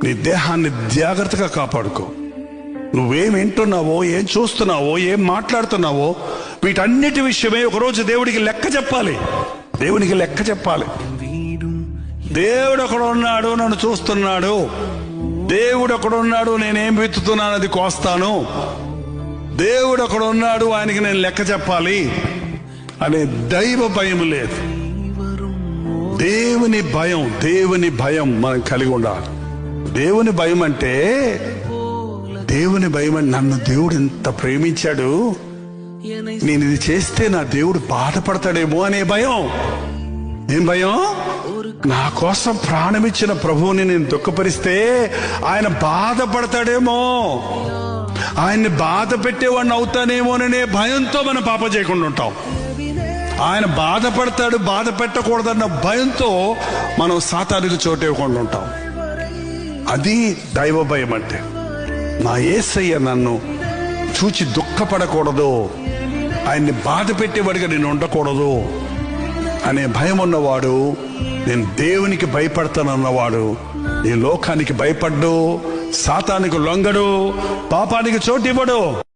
నీ దేహాన్ని జాగ్రత్తగా కాపాడుకో. నువ్వేం వింటున్నావో, ఏం చూస్తున్నావో, ఏం మాట్లాడుతున్నావో, వీటన్నిటి విషయమే ఒకరోజు దేవుడికి లెక్క చెప్పాలి. దేవునికి లెక్క చెప్పాలి. దేవుడు ఒకడు ఉన్నాడు, నన్ను చూస్తున్నాడు. దేవుడు ఒకడు ఉన్నాడు, నేనేం విత్తుతున్నాను అది కోస్తాను. దేవుడు ఒకడు ఉన్నాడు, ఆయనకి నేను లెక్క చెప్పాలి అనే దైవ భయం లేదు. దేవుని భయం మనం కలిగి ఉండాలి. దేవుని భయం అంటే నన్ను దేవుడు ఎంత ప్రేమించాడు, నేను ఇది చేస్తే నా దేవుడు బాధపడతాడేమో అనే భయం. ఏం భయం? నా కోసం ప్రాణమిచ్చిన ప్రభువుని నేను దుఃఖపరిస్తే ఆయన బాధపడతాడేమో, ఆయన్ని బాధ పెట్టేవాడిని అవుతానేమోననే భయంతో మనం పాపం చేయకుండా ఉంటాం. ఆయన బాధపడతాడు, బాధ పెట్టకూడదన్న భయంతో మనం సాతానికి చోటు ఇవ్వకుండా ఉంటాం. అది దైవ భయం అంటే. నా యేసయ్య నన్ను చూచి దుఃఖపడకూడదు, ఆయన్ని బాధ పెట్టేవాడిగా నేను ఉండకూడదు అనే భయం ఉన్నవాడు, నేను దేవునికి భయపడతానన్నవాడు ఈ లోకానికి భయపడ్డు, సాతానికి లొంగడు, పాపానికి చోటివ్వడు.